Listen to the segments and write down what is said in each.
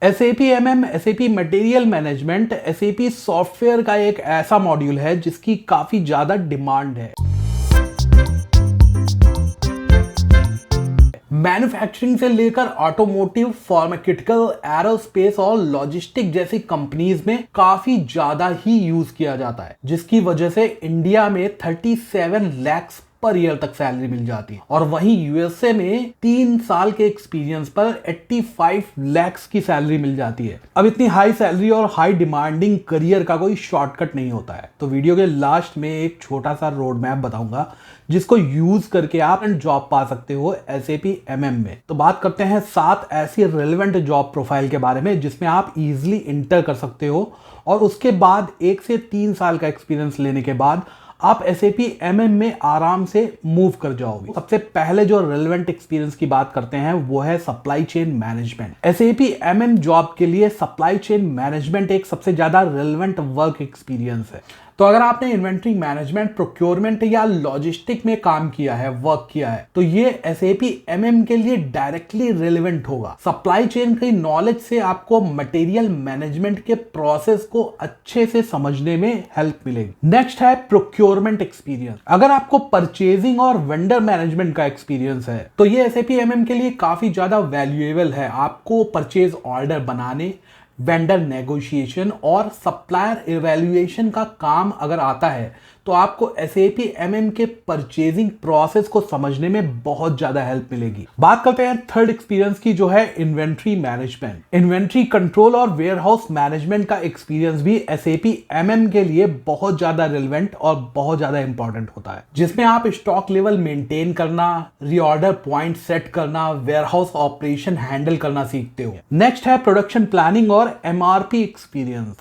SAP MM, SAP material management, SAP software का एक ऐसा मॉड्यूल है जिसकी काफी ज्यादा डिमांड है। मैन्युफैक्चरिंग से लेकर ऑटोमोटिव, फार्मास्यूटिकल, एरोस्पेस और लॉजिस्टिक जैसी कंपनीज में काफी ज्यादा ही यूज किया जाता है, जिसकी वजह से इंडिया में 37 लाख पर ईयर तक सैलरी मिल जाती है और वहीं यूएसए में 3 साल के एक्सपीरियंस पर 85 लाख की सैलरी मिल जाती है। अब इतनी हाई सैलरी और हाई डिमांडिंग करियर का कोई शॉर्टकट नहीं होता है, तो वीडियो के लास्ट में एक छोटा सा रोड मैप बताऊंगा जिसको यूज करके आप जॉब पा सकते हो SAP MM में। तो बात करते हैं 7 ऐसी रेलेवेंट जॉब प्रोफाइल के बारे में जिसमें आप इजीली इंटर कर सकते हो और उसके बाद 1 से 3 साल का एक्सपीरियंस लेने के बाद आप SAP MM में आराम से मूव कर जाओगे। सबसे पहले जो रेलेवेंट एक्सपीरियंस की बात करते हैं वो है supply chain management. SAP MM job के लिए सप्लाई चेन मैनेजमेंट एक सबसे ज्यादा रेलेवेंट वर्क एक्सपीरियंस है। तो अगर आपने इन्वेंट्री मैनेजमेंट, प्रोक्योरमेंट या लॉजिस्टिक में काम किया है, वर्क किया है, तो ये SAP MM के लिए डायरेक्टली रेलेवेंट होगा। सप्लाई चेन की नॉलेज से आपको मटेरियल मैनेजमेंट के प्रोसेस को अच्छे से समझने में हेल्प मिलेगी। नेक्स्ट है प्रोक्योरमेंट एक्सपीरियंस। अगर आपको परचेजिंग और वेंडर मैनेजमेंट का एक्सपीरियंस है तो ये SAP MM के लिए काफी ज्यादा वैल्यूएबल है। आपको परचेज ऑर्डर बनाने, वेंडर नेगोशिएशन और सप्लायर इवैल्यूएशन का काम अगर आता है तो आपको SAP MM के परचेजिंग प्रोसेस को समझने में बहुत ज्यादा हेल्प मिलेगी। बात करते हैं थर्ड एक्सपीरियंस की, जो है इन्वेंट्री मैनेजमेंट। इन्वेंट्री कंट्रोल और वेयरहाउस मैनेजमेंट का एक्सपीरियंस भी SAP MM के लिए बहुत ज्यादा रिलेवेंट और बहुत ज्यादा इंपॉर्टेंट होता है, जिसमें आप स्टॉक लेवल मेंटेन करना, रीऑर्डर पॉइंट सेट करना, वेयरहाउस ऑपरेशन हैंडल करना सीखते हो। नेक्स्ट है प्रोडक्शन प्लानिंग और MRP एक्सपीरियंस।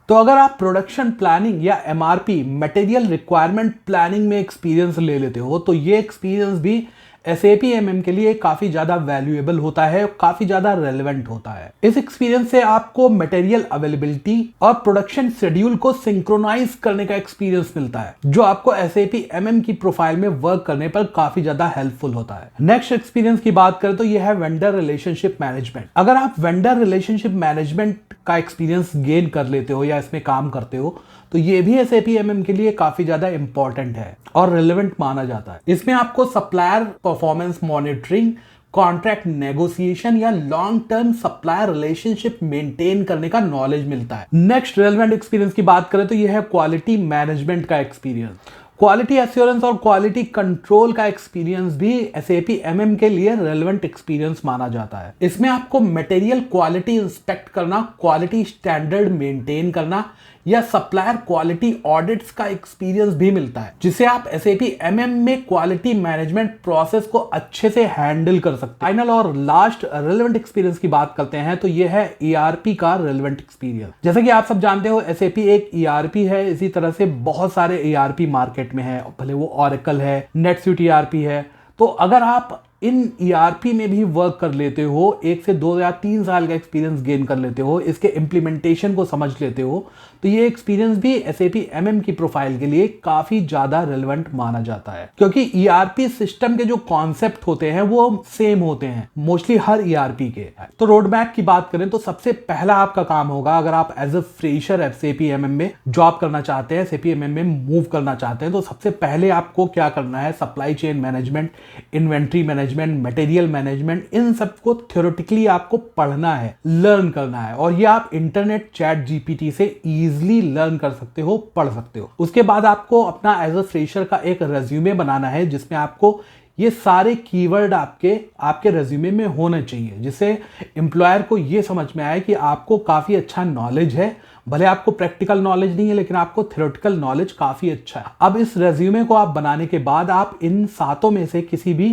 तो अगर आप प्रोडक्शन प्लानिंग या MRP, मटेरियल रिक्वायरमेंट प्लानिंग में एक्सपीरियंस ले लेते हो तो ये एक्सपीरियंस भी SAP MM के लिए काफी ज्यादा वैल्यूएबल होता है और काफी ज्यादा रेलेवेंट होता है। इस एक्सपीरियंस से आपको मटेरियल अवेलेबिलिटी और प्रोडक्शन शेड्यूल को सिंक्रोनाइज करने का एक्सपीरियंस मिलता है, जो आपको SAP MM की प्रोफाइल में वर्क करने पर काफी ज्यादा हेल्पफुल होता है। नेक्स्ट एक्सपीरियंस की बात करें तो यह है वेंडर रिलेशनशिप मैनेजमेंट। अगर आप वेंडर रिलेशनशिप मैनेजमेंट का एक्सपीरियंस गेन कर लेते हो या इसमें काम करते हो तो ये भी SAP MM के लिए काफी ज्यादा इंपॉर्टेंट है और रिलेवेंट माना जाता है। इसमें आपको supplier performance monitoring, contract negotiation या long term supplier relationship maintain करने का नॉलेज मिलता है। नेक्स्ट रेलेवेंट एक्सपीरियंस की बात करें तो यह है क्वालिटी मैनेजमेंट का एक्सपीरियंस। क्वालिटी एश्योरेंस और क्वालिटी कंट्रोल का एक्सपीरियंस भी SAP MM के लिए रेलेवेंट एक्सपीरियंस माना जाता है। इसमें आपको मटेरियल क्वालिटी इंस्पेक्ट करना, क्वालिटी स्टैंडर्ड मेंटेन करना या सप्लायर क्वालिटी ऑडिट्स का एक्सपीरियंस भी मिलता है, जिसे आप SAP MM में क्वालिटी मैनेजमेंट प्रोसेस को अच्छे से हैंडल कर सकते हैं। फाइनल और लास्ट रेलेवेंट एक्सपीरियंस की बात करते हैं तो यह है ERP का रेलेवेंट एक्सपीरियंस। जैसे कि आप सब जानते हो SAP एक ERP है, इसी तरह से बहुत सारे ERP मार्केट में है, भले वो Oracle है, NetSuite ERP है। तो अगर आप इन ERP में भी वर्क कर लेते हो, 1 से 2 या 3 साल का एक्सपीरियंस गेन कर लेते हो, इसके इंप्लीमेंटेशन को समझ लेते हो, तो ये एक्सपीरियंस भी SAP MM की प्रोफाइल के लिए काफी ज्यादा रेलेवेंट माना जाता है, क्योंकि ERP सिस्टम के जो कॉन्सेप्ट होते हैं वो सेम होते हैं मोस्टली हर ERP के। तो रोड मैप की बात करें तो सबसे पहला आपका काम होगा, अगर आप as a fresher SAP MM में जॉब करना चाहते हैं, SAP MM में मूव करना चाहते हैं, तो सबसे पहले आपको क्या करना है, supply chain management, inventory management, material management, इन सबको थ्योरेटिकली आपको पढ़ना है, लर्न करना है और ये आप इंटरनेट चैट GPT से इजीली लर्न कर सकते हो, पढ़ सकते हो। उसके बाद आपको अपना एज अ फ्रेशर का एक रेज्यूमे बनाना है जिसमें आपको ये सारे कीवर्ड आपके रेज्यूमे में होने चाहिए, जिससे एम्प्लॉयर को ये समझ में आए कि आपको काफी अच्छा नॉलेज है। भले आपको प्रैक्टिकल नॉलेज नहीं है लेकिन आपको थ्योरेटिकल नॉलेज काफी अच्छा है। अब इस रेज्यूमे को आप बनाने के बाद आप इन 7 में से किसी भी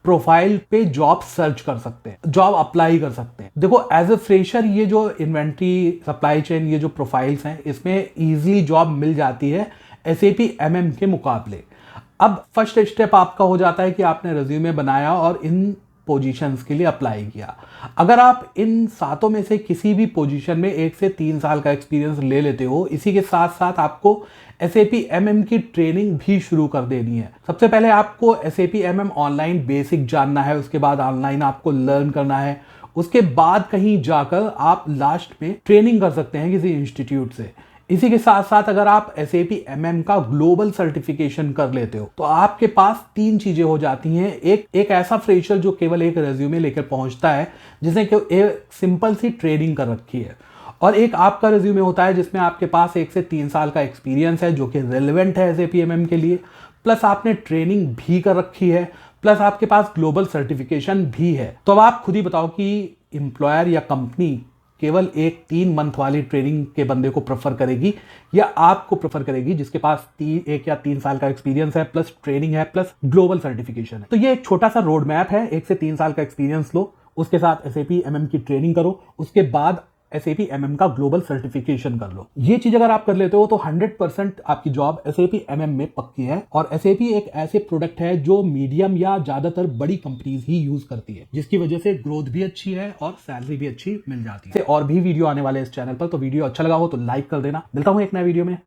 प्रोफाइल पे जॉब सर्च कर सकते हैं, जॉब अप्लाई कर सकते हैं। देखो एज अ फ्रेशर ये जो इन्वेंट्री, सप्लाई चेन, ये जो प्रोफाइल्स हैं इसमें इजीली जॉब मिल जाती है SAP MM के मुकाबले। अब फर्स्ट स्टेप आपका हो जाता है कि आपने रेज्यूमे बनाया और इन पोजीशंस के लिए अप्लाई किया। अगर आप इन 7 में से किसी भी पोजीशन में 1 से 3 साल का एक्सपीरियंस ले लेते हो, इसी के साथ साथ आपको SAP MM की ट्रेनिंग भी शुरू कर देनी है। सबसे पहले आपको SAP MM ऑनलाइन बेसिक जानना है, उसके बाद ऑनलाइन आपको लर्न करना है, उसके बाद कहीं जाकर आप लास्ट में ट्रेनिंग कर सकते हैं किसी इंस्टीट्यूट से। इसी के साथ साथ अगर आप SAP MM का ग्लोबल सर्टिफिकेशन कर लेते हो तो आपके पास 3 चीजें हो जाती हैं। एक ऐसा फ्रेशर जो केवल एक रेज्यूमे लेकर पहुंचता है जिसने एक सिंपल सी ट्रेनिंग कर रखी है, और एक आपका रेज्यूमे होता है जिसमें आपके पास 1 से 3 साल का एक्सपीरियंस है जो कि रेलेवेंट है SAP MM के लिए, प्लस आपने ट्रेनिंग भी कर रखी है, प्लस आपके पास ग्लोबल सर्टिफिकेशन भी है। तो अब आप खुद ही बताओ कि एम्प्लॉयर या कंपनी केवल एक 3 मंथ वाली ट्रेनिंग के बंदे को प्रेफर करेगी या आपको प्रेफर करेगी जिसके पास 1 या 3 साल का एक्सपीरियंस है, प्लस ट्रेनिंग है, प्लस ग्लोबल सर्टिफिकेशन है। तो ये एक छोटा सा रोड मैप है। 1 से 3 साल का एक्सपीरियंस लो, उसके साथ SAP MM की ट्रेनिंग करो, उसके बाद SAP MM का ग्लोबल सर्टिफिकेशन कर लो। ये चीज अगर आप कर लेते हो तो 100% आपकी जॉब SAP MM में पक्की है। और SAP एक ऐसे प्रोडक्ट है जो मीडियम या ज्यादातर बड़ी कंपनीज ही यूज करती है, जिसकी वजह से ग्रोथ भी अच्छी है और सैलरी भी अच्छी मिल जाती है। और भी वीडियो आने वाले इस चैनल पर, तो वीडियो अच्छा लगा हो तो लाइक कर देना। मिलता हूं एक नए वीडियो में।